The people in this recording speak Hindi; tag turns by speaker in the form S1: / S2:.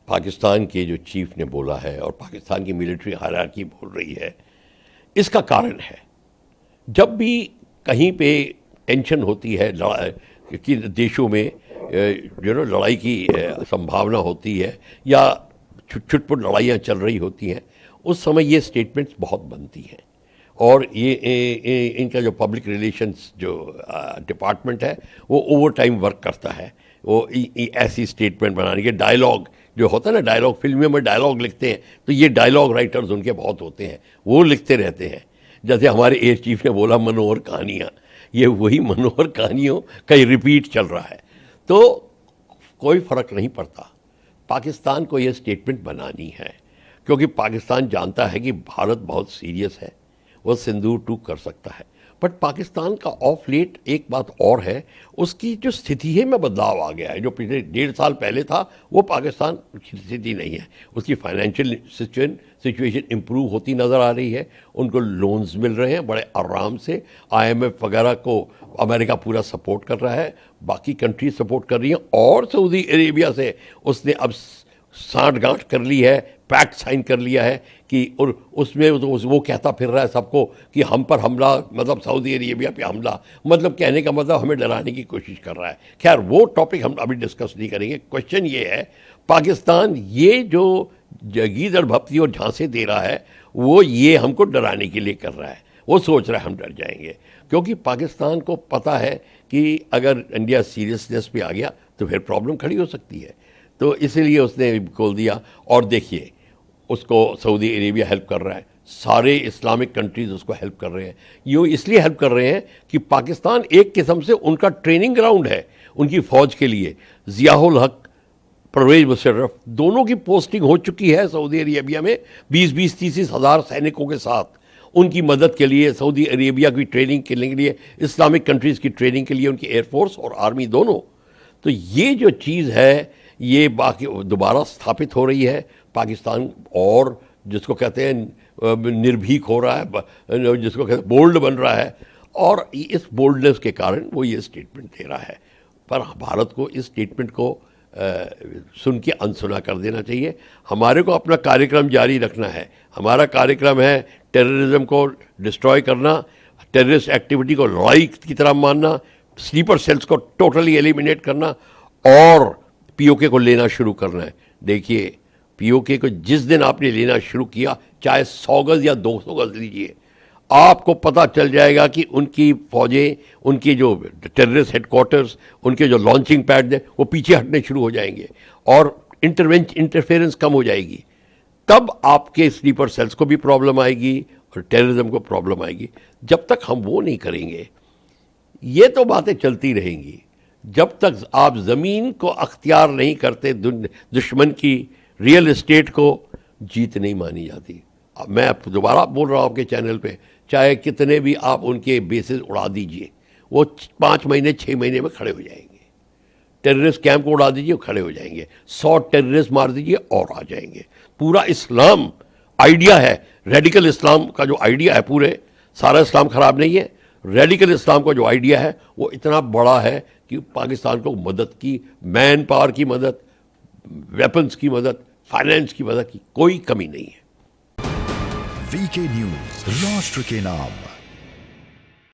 S1: पाकिस्तान के जो चीफ ने बोला है और पाकिस्तान की मिलिट्री हायरार्की बोल रही है, इसका कारण है जब भी कहीं पे टेंशन होती है कि देशों में जो ना लड़ाई की संभावना होती है या छुटपुट लड़ाइयाँ चल रही होती हैं, उस समय ये स्टेटमेंट्स बहुत बनती हैं। और ये इनका जो पब्लिक रिलेशंस जो डिपार्टमेंट है वो ओवर टाइम वर्क करता है। वो ऐसी स्टेटमेंट बनाने के डायलॉग जो होता है ना, डायलॉग फिल्मों में डायलॉग लिखते हैं तो ये डायलॉग राइटर्स उनके बहुत होते हैं, वो लिखते रहते हैं। जैसे हमारे एयर चीफ ने बोला मनोहर कहानियाँ, ये वही मनोहर कहानियों का रिपीट चल रहा है। तो कोई फ़र्क नहीं पड़ता, पाकिस्तान को ये स्टेटमेंट बनानी है क्योंकि पाकिस्तान जानता है कि भारत बहुत सीरियस है, वो सिंदूर टू कर सकता है। बट पाकिस्तान का ऑफ लेट एक बात और है, उसकी जो स्थिति है में बदलाव आ गया है। जो पिछले 1.5 साल पहले था वो पाकिस्तान की स्थिति नहीं है। उसकी फाइनेंशियल सिचुएशन इम्प्रूव होती नज़र आ रही है, उनको लोन्स मिल रहे हैं बड़े आराम से। IMF वगैरह को अमेरिका पूरा सपोर्ट कर रहा है, बाकी कंट्री सपोर्ट कर रही हैं, और सऊदी अरेबिया से उसने अब साठगांठ कर ली है, पैक्ट साइन कर लिया है कि और उसमें वो कहता फिर रहा है सबको कि हम पर हमला, मतलब सऊदी अरेबिया पे हमला, मतलब कहने का मतलब हमें डराने की कोशिश कर रहा है। खैर वो टॉपिक हम अभी डिस्कस नहीं करेंगे। क्वेश्चन ये है, पाकिस्तान ये जो गीदड़ भपती और झांसे दे रहा है वो ये हमको डराने के लिए कर रहा है। वो सोच रहा है हम डर जाएंगे, क्योंकि पाकिस्तान को पता है कि अगर इंडिया सीरियसनेस पे आ गया तो फिर प्रॉब्लम खड़ी हो सकती है। तो इसलिए उसने खोल दिया। और देखिए, उसको सऊदी अरेबिया हेल्प कर रहा है, सारे इस्लामिक कंट्रीज़ उसको हेल्प कर रहे हैं। यूँ इसलिए हेल्प कर रहे हैं कि पाकिस्तान एक किस्म से उनका ट्रेनिंग ग्राउंड है उनकी फ़ौज के लिए। ज़ियाउल हक, परवेज़ मुशर्रफ दोनों की पोस्टिंग हो चुकी है सऊदी अरेबिया में 20-30 हज़ार सैनिकों के साथ। उनकी मदद के लिए, सऊदी अरेबिया की ट्रेनिंग के लिए, इस्लामिक कंट्रीज़ की ट्रेनिंग के लिए, उनकी एयरफोर्स और आर्मी दोनों। तो ये जो चीज़ है ये बाकी दोबारा स्थापित हो रही है। पाकिस्तान और जिसको कहते हैं निर्भीक हो रहा है, जिसको कहते हैं बोल्ड बन रहा है, और इस बोल्डनेस के कारण वो ये स्टेटमेंट दे रहा है। पर भारत को इस स्टेटमेंट को सुन के अनसुना कर देना चाहिए। हमारे को अपना कार्यक्रम जारी रखना है। हमारा कार्यक्रम है टेररिज्म को डिस्ट्रॉय करना, टेररिस्ट एक्टिविटी को लड़ाई की तरह मानना, स्लीपर सेल्स को टोटली एलिमिनेट करना और POK को लेना शुरू करना है। देखिए, POK को जिस दिन आपने लेना शुरू किया, चाहे 100 गज या 200 गज लीजिए, आपको पता चल जाएगा कि उनकी फौजें, उनके जो टेररिस्ट हेडक्वार्टर्स, उनके जो लॉन्चिंग पैड हैं, वो पीछे हटने शुरू हो जाएंगे और इंटरफेरेंस कम हो जाएगी। तब आपके स्लीपर सेल्स को भी प्रॉब्लम आएगी और टेररिज्म को प्रॉब्लम आएगी। जब तक हम वो नहीं करेंगे, ये तो बातें चलती रहेंगी। जब तक आप ज़मीन को अख्तियार नहीं करते, दुश्मन की रियल एस्टेट को जीत नहीं मानी जाती। अब मैं दोबारा बोल रहा हूँ आपके चैनल पे, चाहे कितने भी आप उनके बेसिस उड़ा दीजिए, वो 5 महीने 6 महीने में खड़े हो जाएंगे। टेररिस्ट कैंप को उड़ा दीजिए, खड़े हो जाएंगे। 100 टेररिस्ट मार दीजिए और आ जाएंगे। पूरा इस्लाम आइडिया है, रेडिकल इस्लाम का जो आइडिया है, पूरे सारा इस्लाम ख़राब नहीं है, रेडिकल इस्लाम का जो आइडिया है वो इतना बड़ा है कि पाकिस्तान को मदद की, मैन पावर की मदद, वेपन्स की मदद, फाइनेंस की मदद की कोई कमी नहीं है।
S2: VK न्यूज, राष्ट्र के नाम।